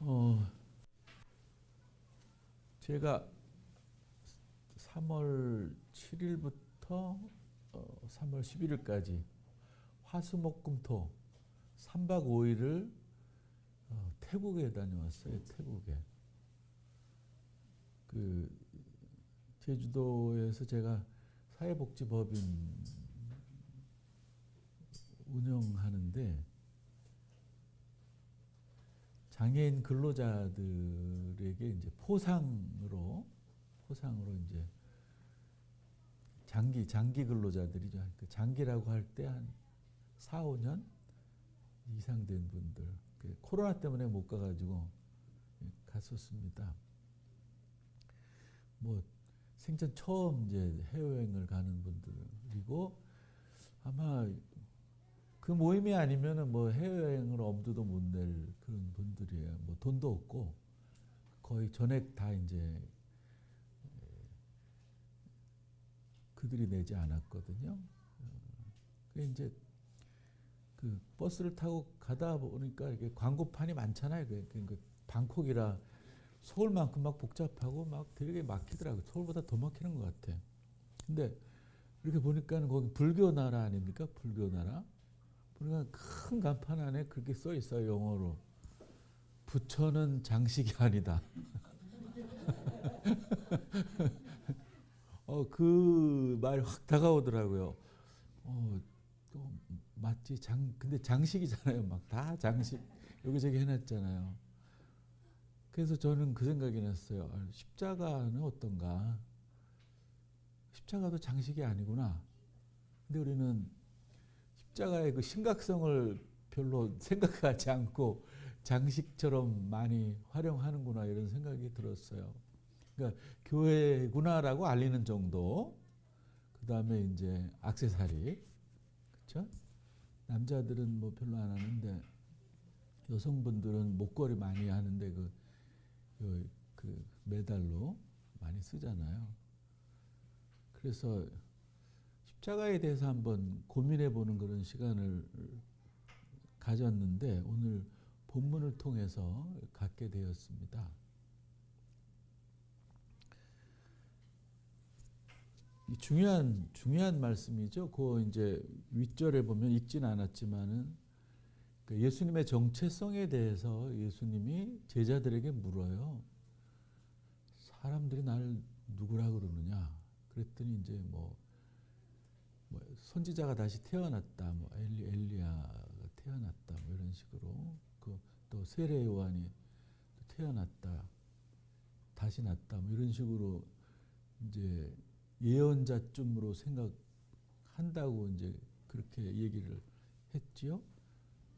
어, 제가 3월 7일부터 3월 11일까지 화수목금토 3박 5일을 태국에 다녀왔어요. 태국에. 그 제주도에서 제가 사회복지법인 운영하는데 장애인 근로자들에게 이제 포상으로 이제 장기 근로자들이죠. 그 장기라고 할 때 한 4, 5년 이상 된 분들. 코로나 때문에 못 가가지고 갔었습니다. 뭐 생전 처음 이제 해외여행을 가는 분들이고 아마 그 모임이 아니면은 뭐 해외여행을 엄두도 못 낼 그런 분들이에요. 뭐 돈도 없고 거의 전액 다 이제 그들이 내지 않았거든요. 그 이제 그 버스를 타고 가다 보니까 이게 광고판이 많잖아요. 그 방콕이라 서울만큼 막 복잡하고 막 되게 막히더라고요. 서울보다 더 막히는 것 같아. 근데 이렇게 보니까 거기 불교 나라 아닙니까? 불교 나라. 보니까 큰 간판 안에 그렇게 써 있어요. 영어로. 부처는 장식이 아니다. 그 말이 확 다가오더라고요. 또 맞지. 근데 장식이잖아요. 막 다 장식 여기저기 해놨잖아요. 그래서 저는 그 생각이 났어요. 십자가는 어떤가? 십자가도 장식이 아니구나. 근데 우리는 십자가의 그 심각성을 별로 생각하지 않고 장식처럼 많이 활용하는구나 이런 생각이 들었어요. 그러니까 교회구나라고 알리는 정도. 그 다음에 이제 액세서리, 그렇죠? 남자들은 뭐 별로 안 하는데 여성분들은 목걸이 많이 하는데 그 메달로 많이 쓰잖아요. 그래서 십자가에 대해서 한번 고민해 보는 그런 시간을 가졌는데 오늘 본문을 통해서 갖게 되었습니다. 중요한 말씀이죠. 그 이제 윗절에 보면 읽진 않았지만은 예수님의 정체성에 대해서 예수님이 제자들에게 물어요. 사람들이 나를 누구라 그러느냐? 그랬더니 이제 뭐 선지자가 다시 태어났다, 뭐 엘리야가 태어났다, 뭐 이런 식으로 또 세례 요한이 태어났다, 다시 났다, 뭐 이런 식으로 이제 예언자쯤으로 생각한다고 이제 그렇게 얘기를 했지요.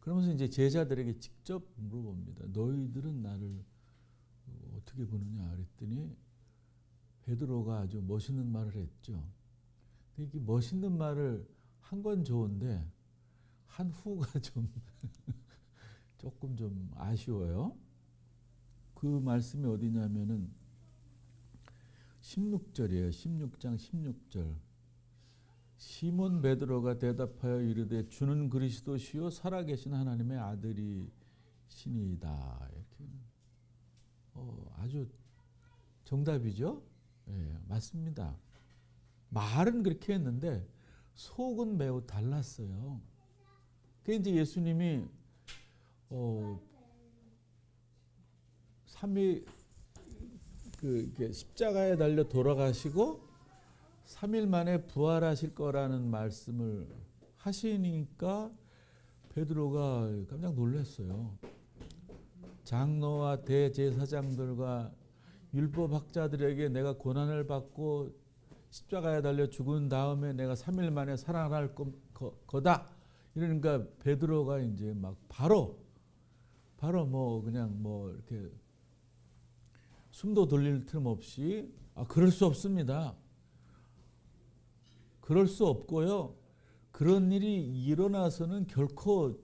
그러면서 이제 제자들에게 직접 물어봅니다. 너희들은 나를 어떻게 보느냐 그랬더니 베드로가 아주 멋있는 말을 했죠. 이렇게 멋있는 말을 한 건 좋은데 한 후가 좀 조금 좀 아쉬워요. 그 말씀이 어디냐면은 16절이에요. 16장 16절. 시몬 베드로가 대답하여 이르되 주는 그리스도시요 살아계신 하나님의 아들이시니이다. 이렇게 아주 정답이죠. 예, 맞습니다. 말은 그렇게 했는데 속은 매우 달랐어요. 그게 이제 예수님이 3일 십자가에 달려 돌아가시고 3일 만에 부활하실 거라는 말씀을 하시니까 베드로가 깜짝 놀랐어요. 장로와 대제사장들과 율법학자들에게 내가 고난을 받고 십자가에 달려 죽은 다음에 내가 3일 만에 살아날 거다. 이러니까 베드로가 이제 막 바로 뭐 그냥 뭐 이렇게 숨도 돌릴 틈 없이 그럴 수 없습니다. 그럴 수 없고요. 그런 일이 일어나서는 결코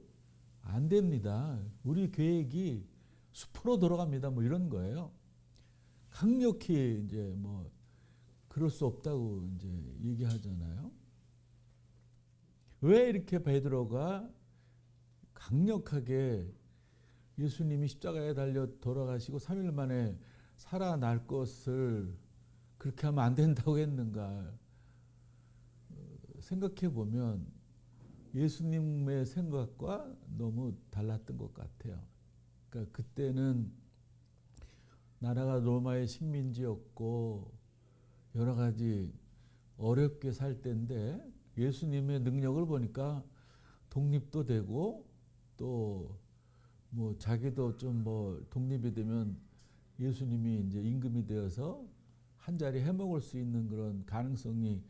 안 됩니다. 우리 계획이 숲으로 돌아갑니다. 뭐 이런 거예요. 강력히 이제 뭐 그럴 수 없다고 이제 얘기하잖아요. 왜 이렇게 베드로가 강력하게 예수님이 십자가에 달려 돌아가시고 3일 만에 살아날 것을 그렇게 하면 안 된다고 했는가? 생각해 보면 예수님의 생각과 너무 달랐던 것 같아요. 그러니까 그때는 나라가 로마의 식민지였고 여러 가지 어렵게 살 때인데 예수님의 능력을 보니까 독립도 되고 또 뭐 자기도 좀 뭐 독립이 되면 예수님이 이제 임금이 되어서 한 자리 해먹을 수 있는 그런 가능성이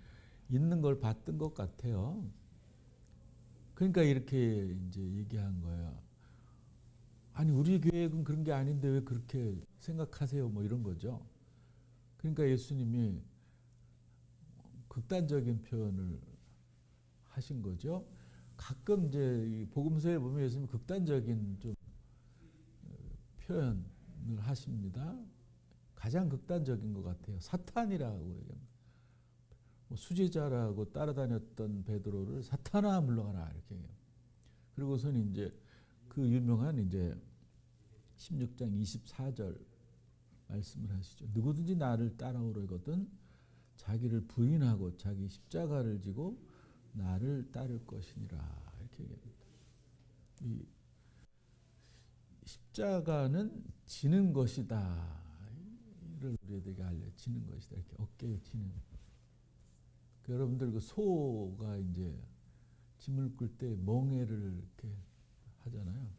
있는 걸 봤던 것 같아요. 그러니까 이렇게 이제 얘기한 거예요. 아니 우리 계획은 그런 게 아닌데 왜 그렇게 생각하세요? 뭐 이런 거죠. 그러니까 예수님이 극단적인 표현을 하신 거죠. 가끔 이제 이 복음서에 보면 예수님이 극단적인 좀 표현을 하십니다. 가장 극단적인 것 같아요. 사탄이라고 얘기합니다. 뭐 수제자라고 따라다녔던 베드로를 사탄아 물러가라 이렇게 얘기해요. 그리고선 이제 그 유명한 이제 16장 24절 말씀을 하시죠. 누구든지 나를 따라오려거든 자기를 부인하고 자기 십자가를 지고 나를 따를 것이니라 이렇게 얘기합니다. 이 십자가는 지는 것이다. 이를 우리에게 알려지는 것이다. 이렇게 어깨에 지는. 여러분들 그 소가 이제 짐을 끌 때 멍에를 이렇게 하잖아요.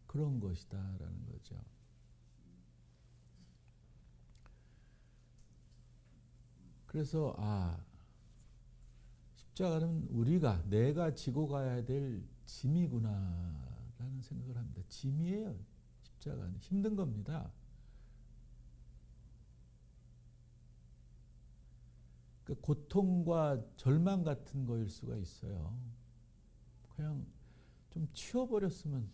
그런 것이다라는 거죠. 그래서 십자가는 내가 지고 가야 될 짐이구나라는 생각을 합니다. 짐이에요. 십자가는 힘든 겁니다. 그러니까 고통과 절망 같은 거일 수가 있어요. 그냥 좀 치워버렸으면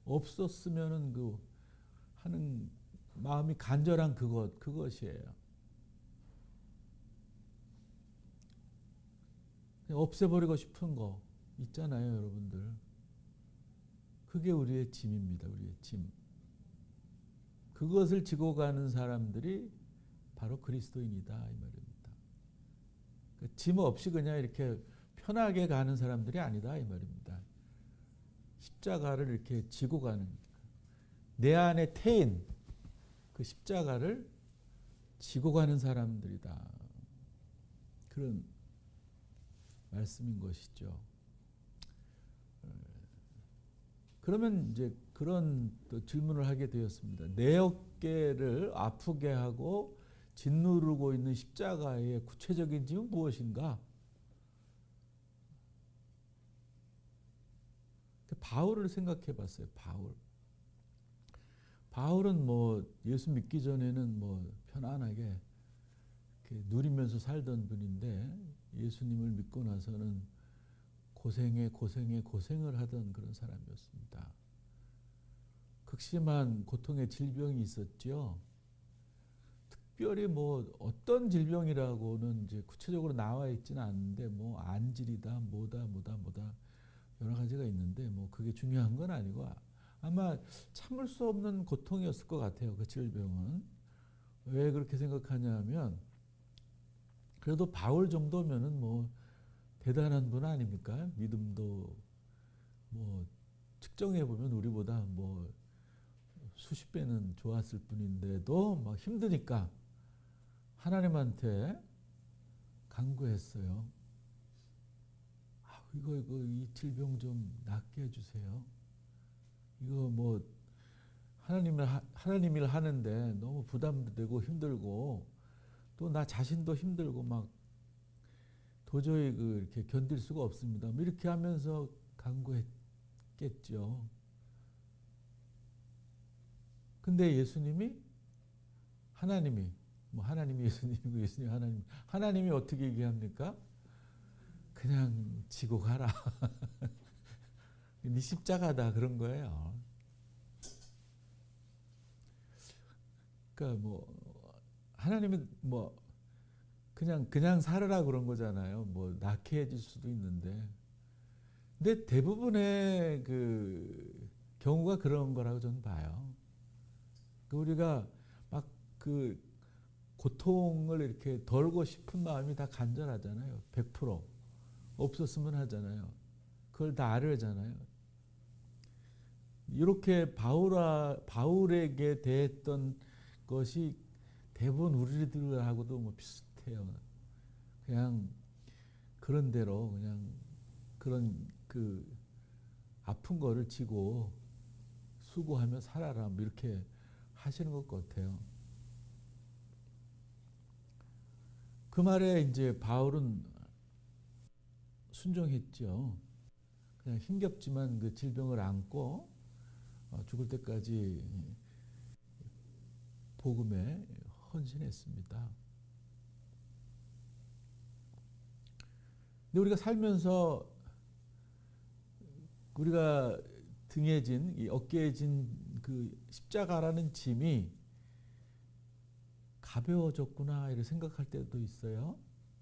없었으면은 그 하는 마음이 간절한 그것이에요. 없애버리고 싶은 거 있잖아요, 여러분들. 그게 우리의 짐입니다. 우리의 짐. 그것을 지고 가는 사람들이 바로 그리스도인이다 이 말입니다. 짐 없이 그냥 이렇게 편하게 가는 사람들이 아니다 이 말입니다. 십자가를 이렇게 지고 가는 내 안에 태인 그 십자가를 지고 가는 사람들이다. 그런 말씀인 것이죠. 그러면 이제 그런 또 질문을 하게 되었습니다. 내 어깨를 아프게 하고 짓누르고 있는 십자가의 구체적인 짐은 무엇인가? 바울을 생각해 봤어요. 바울은 뭐 예수 믿기 전에는 뭐 편안하게 이렇게 누리면서 살던 분인데 예수님을 믿고 나서는 고생을 하던 그런 사람이었습니다. 극심한 고통의 질병이 있었죠. 특별히 뭐 어떤 질병이라고는 이제 구체적으로 나와 있지는 않는데 뭐 안질이다 뭐다 여러 가지가 있는데 뭐 그게 중요한 건 아니고 아마 참을 수 없는 고통이었을 것 같아요. 그 질병은. 왜 그렇게 생각하냐면 그래도 바울 정도면은 뭐 대단한 분 아닙니까? 믿음도 뭐 측정해 보면 우리보다 뭐 수십 배는 좋았을 뿐인데도 막 힘드니까 하나님한테 간구했어요. 이거 이 질병 좀 낫게 해주세요. 이거 뭐 하나님 일 하는데 너무 부담도 되고 힘들고 또 나 자신도 힘들고 막 도저히 이렇게 견딜 수가 없습니다. 이렇게 하면서 간구했겠죠. 근데 하나님이 예수님이고 예수님이 하나님이 어떻게 얘기합니까? 그냥 지고 가라. 네 십자가다 그런 거예요. 그러니까 뭐 하나님은 뭐 그냥 살아라 그런 거잖아요. 뭐 낳게 해줄 수도 있는데, 근데 대부분의 그 경우가 그런 거라고 저는 봐요. 우리가 막 그 고통을 이렇게 덜고 싶은 마음이 다 간절하잖아요. 100% 없었으면 하잖아요. 그걸 다 아뢰잖아요. 이렇게 바울에게 대했던 것이 대부분 우리들하고도 뭐 비슷해요. 그냥 그런 대로 그냥 그런 그 아픈 거를 지고 수고하며 살아라 뭐 이렇게 하시는 것 같아요. 그 말에 이제 바울은 순종했죠. 그냥 힘겹지만 그 질병을 안고 죽을 때까지 복음에 헌신했습니다. 근데 우리가 살면서 우리가 등에 진, 이 어깨에 진 그 십자가라는 짐이 가벼워졌구나 이렇게 생각할 때도 있어요.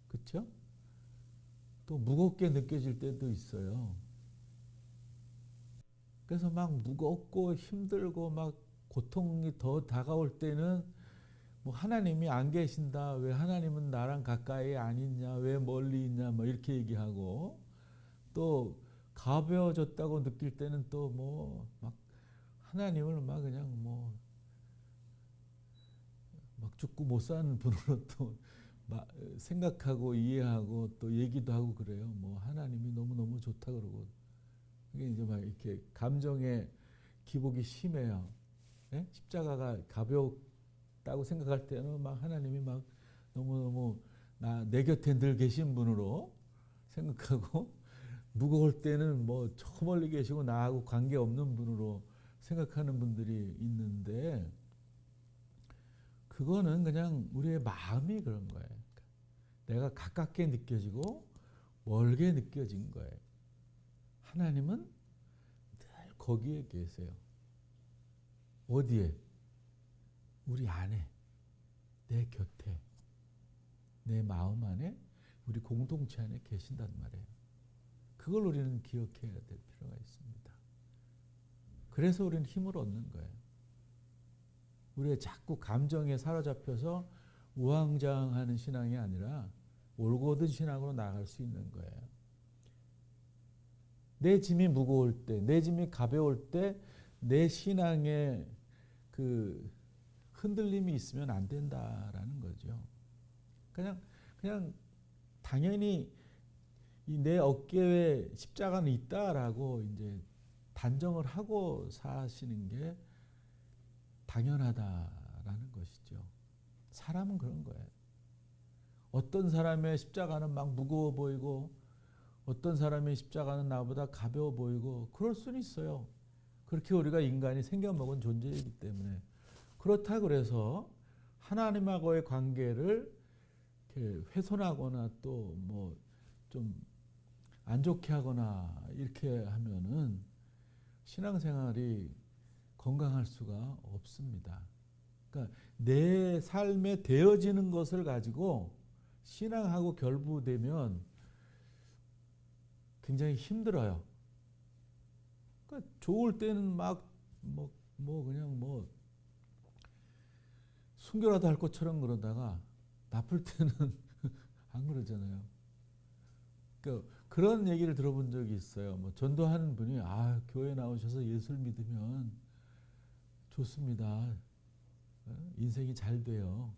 그렇죠? 또 무겁게 느껴질 때도 있어요. 그래서 막 무겁고 힘들고 막 고통이 더 다가올 때는 뭐 하나님이 안 계신다. 왜 하나님은 나랑 가까이 안 있냐. 왜 멀리 있냐. 뭐 이렇게 얘기하고 또 가벼워졌다고 느낄 때는 또 뭐 막 하나님을 막 그냥 뭐 막 죽고 못 사는 분으로 또 생각하고 이해하고 또 얘기도 하고 그래요. 뭐 하나님이 너무너무 좋다 그러고 이게 이제 막 이렇게 감정의 기복이 심해요. 네? 십자가가 가볍다고 생각할 때는 막 하나님이 막 너무너무 내 곁에 늘 계신 분으로 생각하고 무거울 때는 뭐 저 멀리 계시고 나하고 관계없는 분으로 생각하는 분들이 있는데 그거는 그냥 우리의 마음이 그런 거예요. 내가 가깝게 느껴지고 멀게 느껴진 거예요. 하나님은 늘 거기에 계세요. 어디에? 우리 안에, 내 곁에, 내 마음 안에, 우리 공동체 안에 계신단 말이에요. 그걸 우리는 기억해야 될 필요가 있습니다. 그래서 우리는 힘을 얻는 거예요. 우리가 자꾸 감정에 사로잡혀서 우왕좌왕하는 신앙이 아니라 올곧은 신앙으로 나아갈 수 있는 거예요. 내 짐이 무거울 때, 내 짐이 가벼울 때 내 신앙에 그 흔들림이 있으면 안 된다라는 거죠. 그냥 당연히 내 어깨에 십자가는 있다라고 이제 단정을 하고 사시는 게 당연하다라는 것이죠. 사람은 그런 거예요. 어떤 사람의 십자가는 막 무거워 보이고 어떤 사람의 십자가는 나보다 가벼워 보이고 그럴 수는 있어요. 그렇게 우리가 인간이 생겨먹은 존재이기 때문에. 그렇다 그래서 하나님하고의 관계를 이렇게 훼손하거나 또 뭐 좀 안 좋게 하거나 이렇게 하면은 신앙생활이 건강할 수가 없습니다. 그러니까 내 삶에 되어지는 것을 가지고 신앙하고 결부되면 굉장히 힘들어요. 그러니까 좋을 때는 막 그냥 순교라도 할 것처럼 그러다가 나쁠 때는 안 그러잖아요. 그러니까 그런 얘기를 들어본 적이 있어요. 뭐 전도하는 분이 교회 나오셔서 예수를 믿으면 좋습니다. 인생이 잘 돼요.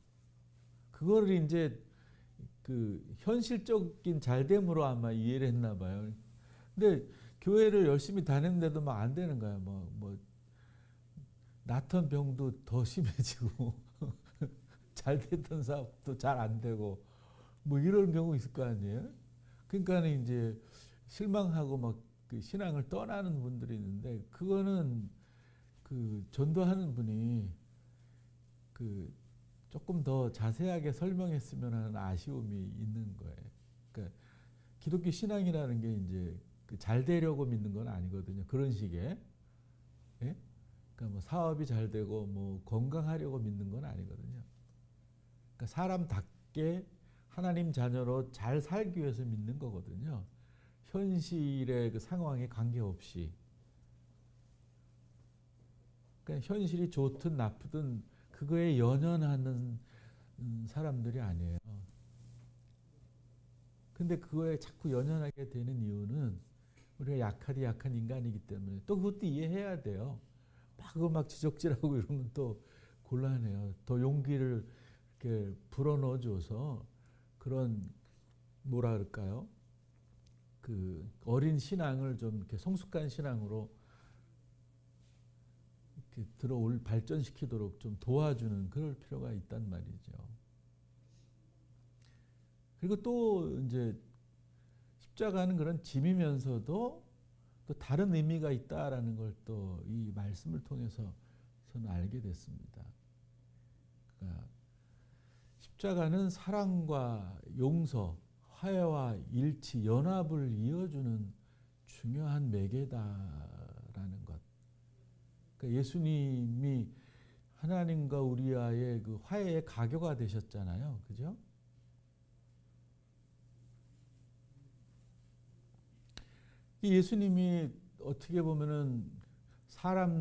그거를 이제 그 현실적인 잘됨으로 아마 이해를 했나 봐요. 근데 교회를 열심히 다녔는데도 막 안 되는 거야. 낳던 병도 더 심해지고 잘 됐던 사업도 잘 안 되고 뭐 이런 경우 있을 거 아니에요. 그러니까 이제 실망하고 막 그 신앙을 떠나는 분들이 있는데 그거는 그 전도하는 분이 그 조금 더 자세하게 설명했으면 하는 아쉬움이 있는 거예요. 그러니까 기독교 신앙이라는 게 이제 그 잘 되려고 믿는 건 아니거든요. 그런 식의. 예? 그러니까 뭐 사업이 잘 되고 뭐 건강하려고 믿는 건 아니거든요. 그러니까 사람답게 하나님 자녀로 잘 살기 위해서 믿는 거거든요. 현실의 그 상황에 관계없이. 그러니까 현실이 좋든 나쁘든 그거에 연연하는 사람들이 아니에요. 근데 그거에 자꾸 연연하게 되는 이유는 우리가 약한 인간이기 때문에 또 그것도 이해해야 돼요. 그거 막 지적질하고 이러면 또 곤란해요. 더 용기를 이렇게 불어넣어줘서 그런 뭐라 그럴까요? 그 어린 신앙을 좀 이렇게 성숙한 신앙으로 이렇게 들어올 발전시키도록 좀 도와주는 그럴 필요가 있단 말이죠. 그리고 또 이제 십자가는 그런 짐이면서도 또 다른 의미가 있다라는 걸 또 이 말씀을 통해서 저는 알게 됐습니다. 그러니까 십자가는 사랑과 용서, 화해와 일치, 연합을 이어주는 중요한 매개다라는 것. 그러니까 예수님이 하나님과 우리와의 그 화해의 가교가 되셨잖아요. 그죠? 이 예수님이 어떻게 보면은 사람들에게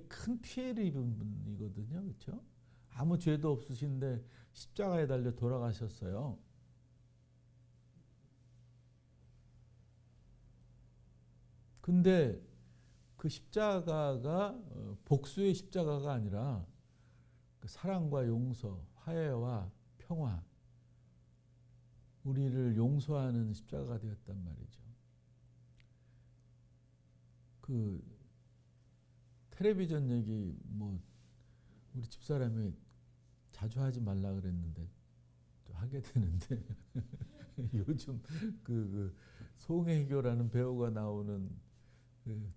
큰 피해를 입은 분이거든요. 그렇죠? 아무 죄도 없으신데 십자가에 달려 돌아가셨어요. 근데 그 십자가가 복수의 십자가가 아니라 그 사랑과 용서, 화해와 평화, 우리를 용서하는 십자가가 되었단 말이죠. 그 텔레비전 얘기 뭐 우리 집사람이 자주 하지 말라 그랬는데 또 하게 되는데 요즘 그 송혜교라는 배우가 나오는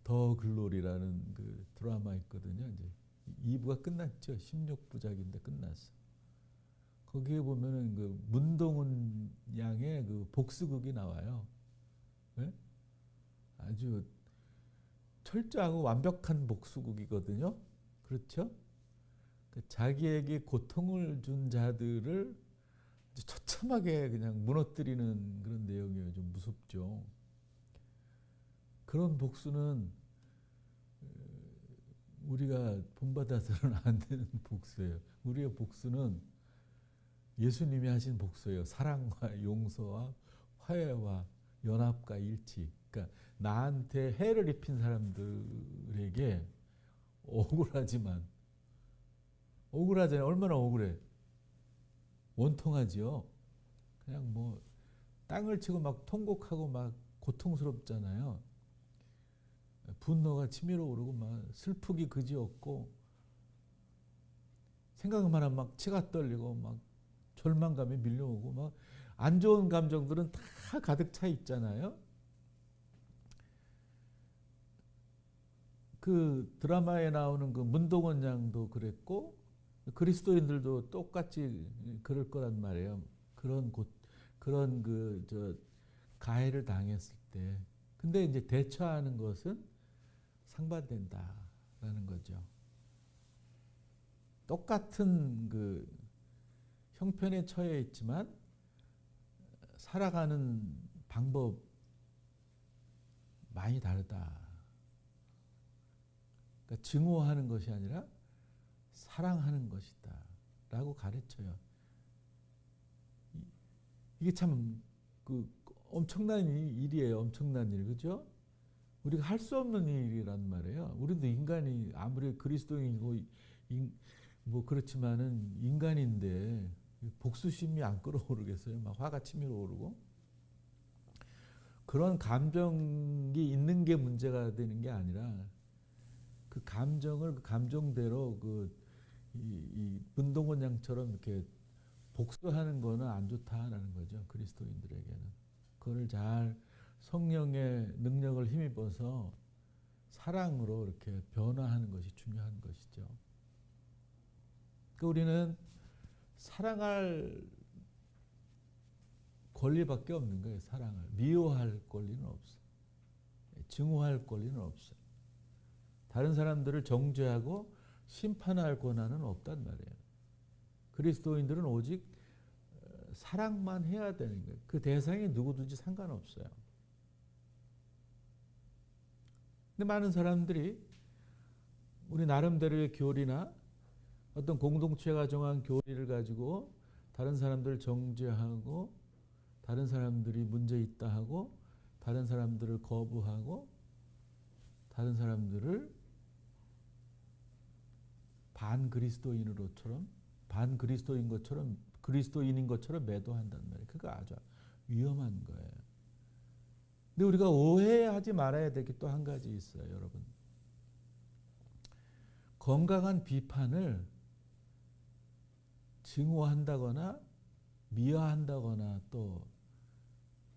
더 글로리라는 그 드라마 있거든요. 이제 2부가 끝났죠. 16부작인데 끝났어. 거기에 보면은 그 문동은 양의 그 복수극이 나와요. 네? 아주 철저하고 완벽한 복수극이거든요. 그렇죠? 자기에게 고통을 준 자들을 처참하게 그냥 무너뜨리는 그런 내용이에요. 좀 무섭죠. 그런 복수는 우리가 본받아서는 안 되는 복수예요. 우리의 복수는 예수님이 하신 복수예요. 사랑과 용서와 화해와 연합과 일치. 그러니까 나한테 해를 입힌 사람들에게 억울하잖아요. 얼마나 억울해. 원통하지요. 그냥 뭐 땅을 치고 막 통곡하고 막 고통스럽잖아요. 분노가 치밀어 오르고 막 슬프기 그지없고 생각만 하면 막 치가 떨리고 막 절망감이 밀려오고 막 안 좋은 감정들은 다 가득 차 있잖아요. 그 드라마에 나오는 그 문동원 양도 그랬고 그리스도인들도 똑같이 그럴 거란 말이에요. 그런 가해를 당했을 때. 근데 이제 대처하는 것은 상반된다라는 거죠. 똑같은 그 형편에 처해 있지만 살아가는 방법 많이 다르다. 그러니까 증오하는 것이 아니라 사랑하는 것이다 라고 가르쳐요. 이게 참 그 엄청난 일이에요. 엄청난 일. 그죠? 우리가 할 수 없는 일이란 말이에요. 우리도 인간이 아무리 그리스도인이고 뭐 그렇지만은 인간인데 복수심이 안 끌어오르겠어요. 막 화가 치밀어 오르고. 그런 감정이 있는 게 문제가 되는 게 아니라 그 감정을 그 감정대로 이 문동원 양처럼 이렇게 복수하는 거는 안 좋다라는 거죠. 그리스도인들에게는. 그걸 잘 성령의 능력을 힘입어서 사랑으로 이렇게 변화하는 것이 중요한 것이죠. 그러니까 우리는 사랑할 권리밖에 없는 거예요. 사랑을. 미워할 권리는 없어요. 증오할 권리는 없어요. 다른 사람들을 정죄하고 심판할 권한은 없단 말이에요. 그리스도인들은 오직 사랑만 해야 되는 거예요. 그 대상이 누구든지 상관없어요. 근데 많은 사람들이 우리 나름대로의 교리나 어떤 공동체가 정한 교리를 가지고 다른 사람들을 정죄하고 다른 사람들이 문제 있다 하고 다른 사람들을 거부하고 다른 사람들을 그리스도인인 것처럼 매도한단 말이에요. 그거 아주 위험한 거예요. 근데 우리가 오해하지 말아야 될 게 또 한 가지 있어요, 여러분. 건강한 비판을 증오한다거나 미화한다거나 또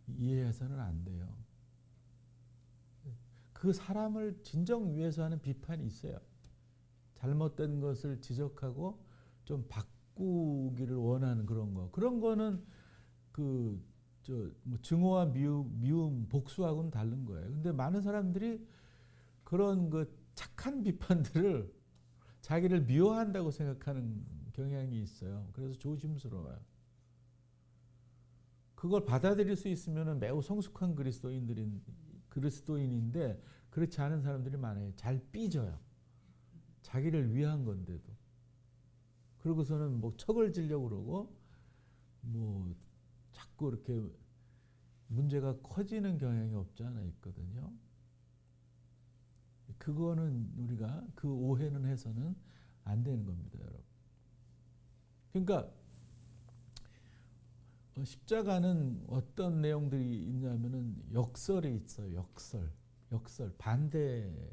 이해해서는 안 돼요. 그 사람을 진정 위해서 하는 비판이 있어요. 잘못된 것을 지적하고 좀 바꾸기를 원하는 그런 거. 그런 거는 뭐 증오와 미움, 복수하고는 다른 거예요. 근데 많은 사람들이 그런 착한 비판들을 자기를 미워한다고 생각하는 경향이 있어요. 그래서 조심스러워요. 그걸 받아들일 수 있으면 매우 성숙한 그리스도인인데 그렇지 않은 사람들이 많아요. 잘 삐져요. 자기를 위한 건데도. 그러고서는 뭐 척을 지려고 그러고 뭐 자꾸 이렇게 문제가 커지는 경향이 없지 않아 있거든요. 그거는 우리가 그 오해는 해서는 안 되는 겁니다, 여러분. 그러니까 십자가는 어떤 내용들이 있냐면은 역설이 있어요. 역설 반대가 있는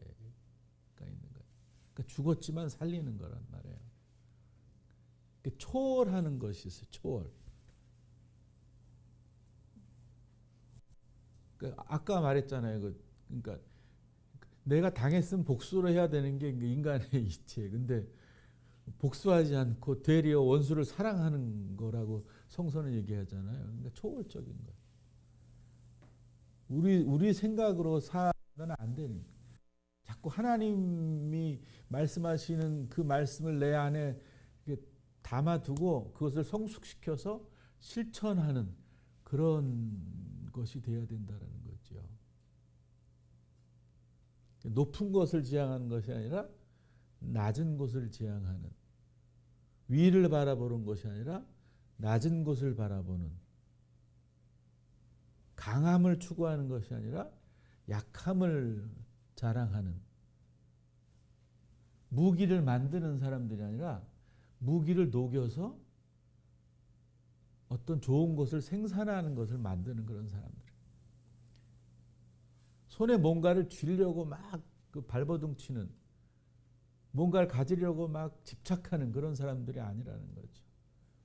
거예요. 그러니까 죽었지만 살리는 거란 말이에요. 그러니까 초월하는 것이 있어요. 초월. 그러니까 아까 말했잖아요. 그러니까 내가 당했으면 복수를 해야 되는 게 인간의 이치예요. 근데 복수하지 않고 되려 원수를 사랑하는 거라고 성서는 얘기하잖아요. 그러니까 초월적인 거예요. 우리 생각으로 살아는 안 되는 거예요. 자꾸 하나님이 말씀하시는 그 말씀을 내 안에 담아두고 그것을 성숙시켜서 실천하는 그런 것이 되어야 된다는 거죠. 높은 것을 지향하는 것이 아니라 낮은 곳을 지향하는, 위를 바라보는 것이 아니라 낮은 곳을 바라보는, 강함을 추구하는 것이 아니라 약함을 자랑하는, 무기를 만드는 사람들이 아니라 무기를 녹여서 어떤 좋은 것을 생산하는 것을 만드는 그런 사람들. 손에 뭔가를 쥐려고 막 발버둥치는, 뭔가를 가지려고 막 집착하는 그런 사람들이 아니라는 거죠.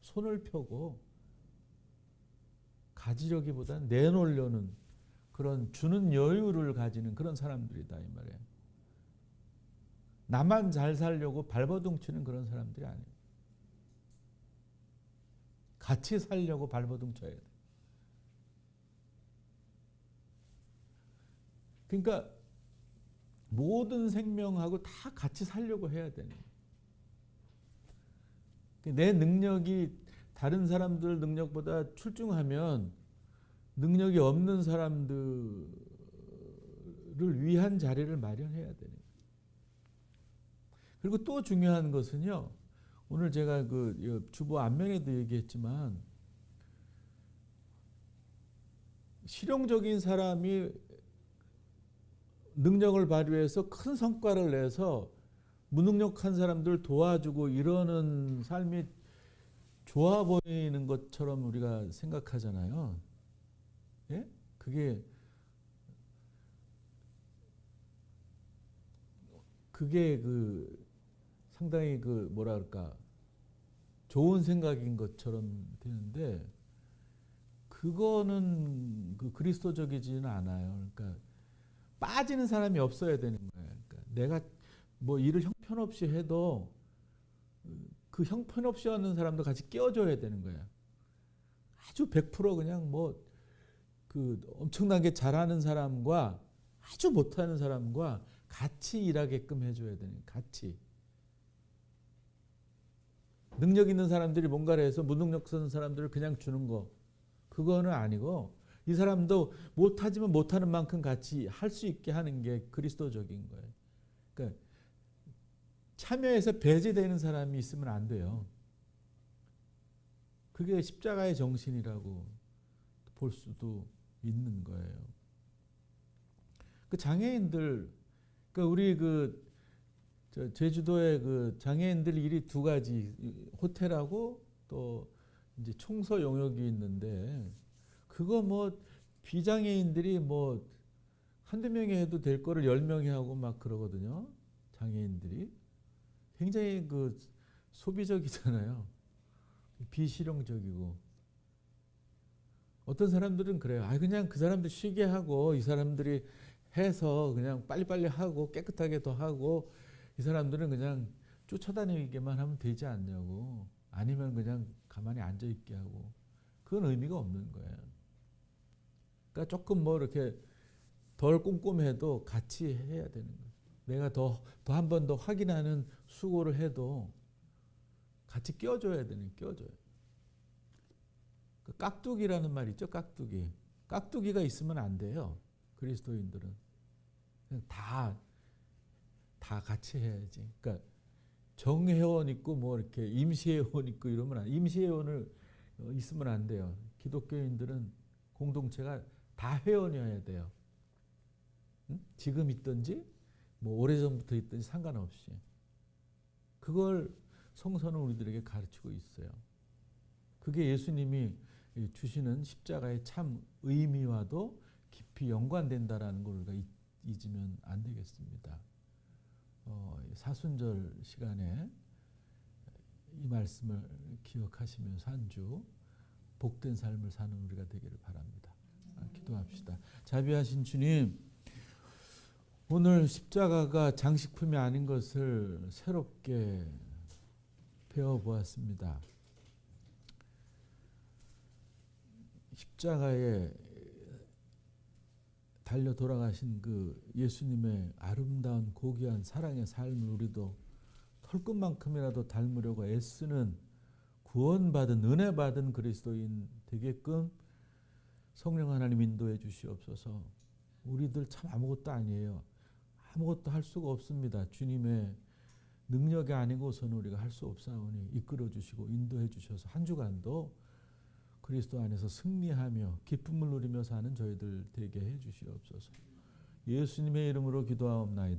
손을 펴고 가지려기보다는 내놓으려는 그런 주는 여유를 가지는 그런 사람들이다 이 말이에요. 나만 잘 살려고 발버둥치는 그런 사람들이 아니에요. 같이 살려고 발버둥쳐야 돼. 그러니까 모든 생명하고 다 같이 살려고 해야 되는 거예요. 내 능력이 다른 사람들 능력보다 출중하면 능력이 없는 사람들을 위한 자리를 마련해야 되는 거예요. 그리고 또 중요한 것은요. 오늘 제가 주보 앞면에도 얘기했지만 실용적인 사람이 능력을 발휘해서 큰 성과를 내서 무능력한 사람들 도와주고 이러는 삶이 좋아 보이는 것처럼 우리가 생각하잖아요. 예? 그게 상당히 뭐라 그럴까 좋은 생각인 것처럼 되는데 그거는 그리스도적이지는 않아요. 그러니까 빠지는 사람이 없어야 되는 거예요. 그러니까 내가 뭐 일을 형편없이 해도 그 형편없이 하는 사람도 같이 끼워줘야 되는 거예요. 아주 100% 그냥 엄청나게 잘하는 사람과 아주 못하는 사람과 같이 일하게끔 해줘야 되는 거예요. 같이. 능력 있는 사람들이 뭔가를 해서 무능력 있는 사람들을 그냥 주는 거 그거는 아니고 이 사람도 못하지만 못하는 만큼 같이 할 수 있게 하는 게 그리스도적인 거예요. 그러니까 참여해서 배제되는 사람이 있으면 안 돼요. 그게 십자가의 정신이라고 볼 수도 있는 거예요. 그 장애인들, 그 우리 제주도의 그 장애인들 일이 두 가지, 호텔하고 또 이제 청소 용역이 있는데, 그거 뭐 비장애인들이 뭐 한두 명이 해도 될 거를 10명이 하고 막 그러거든요. 장애인들이 굉장히 그 소비적이잖아요. 비실용적이고. 어떤 사람들은 그래요. 그냥 그 사람들 쉬게 하고 이 사람들이 해서 그냥 빨리빨리 하고 깨끗하게 더 하고 이 사람들은 그냥 쫓아다니기만 하면 되지 않냐고. 아니면 그냥 가만히 앉아 있게 하고. 그건 의미가 없는 거예요. 그러니까 조금 뭐 이렇게 덜 꼼꼼해도 같이 해야 되는 거예요. 내가 더 한 번 더 확인하는 수고를 해도 같이 껴줘야 되는, 껴줘요. 그 깍두기라는 말 있죠, 깍두기. 깍두기가 있으면 안 돼요. 그리스도인들은 그냥 다 같이 해야지. 그러니까 정회원 있고 뭐 이렇게 임시회원 있고 이러면 임시회원을 있으면 안 돼요. 기독교인들은 공동체가 다 회원이어야 돼요. 응? 지금 있든지 뭐 오래전부터 있든지 상관없이. 그걸 성서는 우리들에게 가르치고 있어요. 그게 예수님이 주시는 십자가의 참 의미와도 깊이 연관된다라는 걸 우리가 잊으면 안 되겠습니다. 사순절 시간에 이 말씀을 기억하시면서 한 주 복된 삶을 사는 우리가 되기를 바랍니다. 기도합시다. 자비하신 주님, 오늘 십자가가 장식품이 아닌 것을 새롭게 배워보았습니다. 십자가에 달려 돌아가신 그 예수님의 아름다운 고귀한 사랑의 삶을 우리도 털끝만큼이라도 닮으려고 애쓰는 구원받은 은혜받은 그리스도인 되게끔 성령 하나님 인도해 주시옵소서. 우리들 참 아무것도 아니에요. 아무것도 할 수가 없습니다. 주님의 능력이 아니고서는 우리가 할 수 없사오니 이끌어 주시고 인도해 주셔서 한 주간도 그리스도 안에서 승리하며 기쁨을 누리며 사는 저희들 되게 해 주시옵소서. 예수님의 이름으로 기도하옵나이다.